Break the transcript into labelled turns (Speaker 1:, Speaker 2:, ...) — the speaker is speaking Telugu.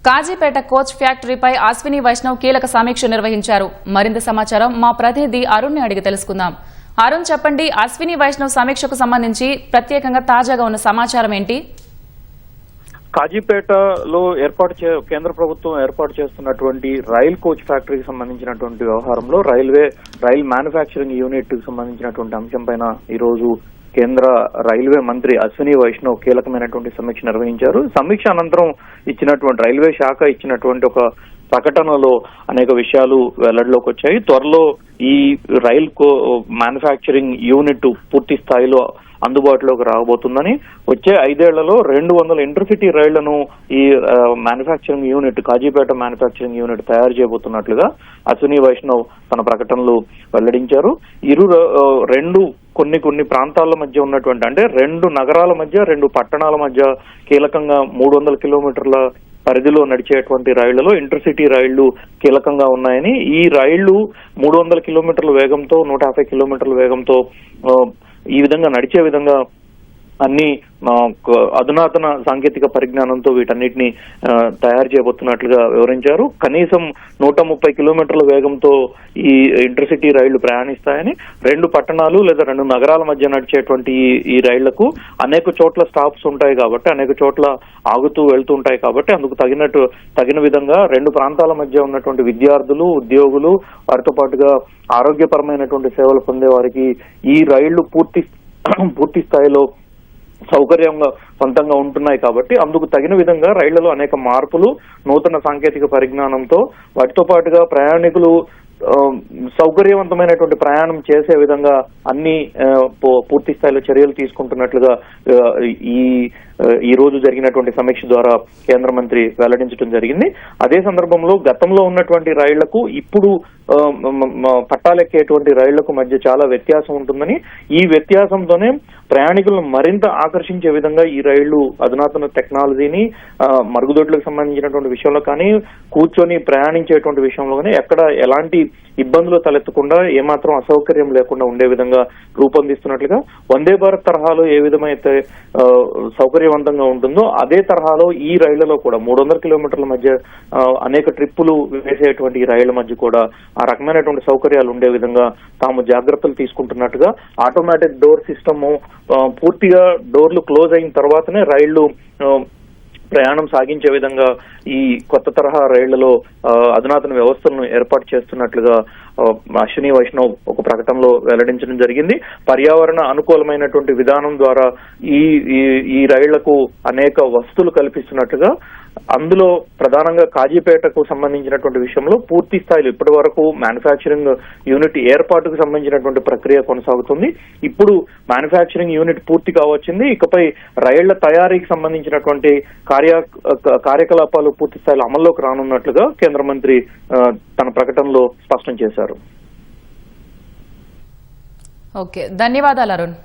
Speaker 1: కాజీపేట కోచ్ ఫ్యాక్టరీపై అశ్విని వైష్ణవ్ కీలక సమీక్ష నిర్వహించారు. మరింత సమాచారం మా ప్రతినిధి అరుణ్ ని అడిగి తెలుసుకుందాం. అరుణ్, చెప్పండి, అశ్విని వైష్ణవ్ సమీక్షకు సంబంధించి ప్రత్యేకంగా తాజాగా ఉన్న సమాచారం ఏంటి?
Speaker 2: కాజీపేటలో కేంద్ర ప్రభుత్వం ఏర్పాటు చేస్తున్నటువంటి రైల్ కోచ్ ఫ్యాక్టరీకి సంబంధించినటువంటి వ్యవహారంలో రైల్ మ్యానుఫ్యాక్చరింగ్ యూనిట్ కి సంబంధించినటువంటి అంశం పైన ఈ రోజు కేంద్ర రైల్వే మంత్రి అశ్విని వైష్ణవ్ కీలకమైనటువంటి సమీక్ష నిర్వహించారు. సమీక్ష అనంతరం రైల్వే శాఖ ఇచ్చినటువంటి ఒక ప్రకటనలో అనేక విషయాలు వెల్లడిలోకి వచ్చాయి. త్వరలో ఈ రైల్ మ్యానుఫ్యాక్చరింగ్ యూనిట్ పూర్తి స్థాయిలో అందుబాటులోకి రాబోతుందని, వచ్చే 5 ఏళ్లలో 200 ఇంటర్సిటీ రైళ్లను ఈ manufacturing unit Kazipet manufacturing unit తయారు చేయబోతున్నట్లుగా అశ్విని వైష్ణవ్ తన ప్రకటనలో వెల్లడించారు. కొన్ని ప్రాంతాల మధ్య ఉన్నటువంటి, అంటే 2 నగరాల మధ్య 2 పట్టణాల మధ్య కీలకంగా 300 కిలోమీటర్ల పరిధిలో నడిచేటువంటి రైళ్లలో ఇంటర్సిటీ రైళ్లు కీలకంగా ఉన్నాయని, ఈ రైళ్లు 300 కిలోమీటర్ల వేగంతో 150 కిలోమీటర్ల వేగంతో ఈ విధంగా నడిచే విధంగా అన్ని అధునాతన సాంకేతిక పరిజ్ఞానంతో వీటన్నిటిని తయారు చేయబోతున్నట్లుగా వివరించారు. కనీసం 130 కిలోమీటర్ల వేగంతో ఈ ఇంటర్సిటీ రైళ్లు ప్రయాణిస్తాయని, 2 పట్టణాలు లేదా 2 నగరాల మధ్య నడిచేటువంటి ఈ రైళ్లకు అనేక చోట్ల స్టాప్స్ ఉంటాయి కాబట్టి, అనేక చోట్ల ఆగుతూ వెళ్తూ ఉంటాయి కాబట్టి, అందుకు తగిన విధంగా 2 ప్రాంతాల మధ్య ఉన్నటువంటి విద్యార్థులు, ఉద్యోగులు, వారితో పాటుగా ఆరోగ్యపరమైనటువంటి సేవలు పొందే వారికి ఈ రైళ్లు పూర్తి స్థాయిలో సొంతంగా ఉంటున్నాయి కాబట్టి, అందుకు తగిన విధంగా రైళ్లలో అనేక మార్పులు, నూతన సాంకేతిక పరిజ్ఞానంతో వాటితో పాటుగా ప్రయాణికులు సౌకర్యవంతమైనటువంటి ప్రయాణం చేసే విధంగా అన్ని పూర్తి స్థాయిలో చర్యలు తీసుకుంటున్నట్లుగా ఈ రోజు జరిగినటువంటి సమీక్ష ద్వారా కేంద్ర మంత్రి వెల్లడించడం జరిగింది. అదే సందర్భంలో గతంలో ఉన్నటువంటి రైళ్లకు ఇప్పుడు పట్టాలెక్కేటువంటి రైళ్లకు మధ్య చాలా వ్యత్యాసం ఉంటుందని, ఈ వ్యత్యాసంతోనే ప్రయాణికులను మరింత ఆకర్షించే విధంగా ఈ రైళ్లు అధునాతన టెక్నాలజీని మరుగుదొడ్లకు సంబంధించినటువంటి విషయంలో కానీ, కూర్చొని ప్రయాణించేటువంటి విషయంలో కానీ ఎక్కడ ఎలాంటి ఇబ్బందులు తలెత్తకుండా, ఏమాత్రం అసౌకర్యం లేకుండా ఉండే విధంగా రూపొందిస్తున్నట్లుగా, వందే భారత్ తరహాలో ఏ విధమైతే సౌకర్యవంతంగా ఉంటుందో అదే తరహాలో ఈ రైళ్లలో కూడా 300 కిలోమీటర్ల మధ్య అనేక ట్రిప్పులు వేసేటువంటి ఈ రైళ్ల మధ్య కూడా ఆ రకమైనటువంటి సౌకర్యాలు ఉండే విధంగా తాము జాగ్రత్తలు తీసుకుంటున్నట్టుగా, ఆటోమేటిక్ డోర్ సిస్టమ్ పూర్తిగా డోర్లు క్లోజ్ అయిన తర్వాతనే రైళ్లు ప్రయాణం సాగించే విధంగా ఈ కొత్త తరహా రైళ్లలో అధునాతన వ్యవస్థలను ఏర్పాటు చేస్తున్నట్లుగా అశ్విని వైష్ణవ్ ఒక ప్రకటనలో వెల్లడించడం జరిగింది. పర్యావరణ అనుకూలమైనటువంటి విధానం ద్వారా ఈ రైళ్లకు అనేక వసతులు కల్పిస్తున్నట్లుగా, అందులో ప్రధానంగా కాజీపేటకు సంబంధించినటువంటి విషయంలో పూర్తి స్థాయిలో ఇప్పటి వరకు మ్యానుఫ్యాక్చరింగ్ యూనిట్ ఏర్పాటుకు సంబంధించినటువంటి ప్రక్రియ కొనసాగుతుంది. ఇప్పుడు మ్యానుఫ్యాక్చరింగ్ యూనిట్ పూర్తి కావచ్చింది. ఇకపై రైళ్ల తయారీకి సంబంధించినటువంటి కార్యకలాపాలు పూర్తి స్థాయిలో అమల్లోకి రానున్నట్లుగా కేంద్ర మంత్రి తన ప్రకటనలో స్పష్టం చేశారు.
Speaker 1: ఓకే, ధన్యవాదాలు అరుణ్.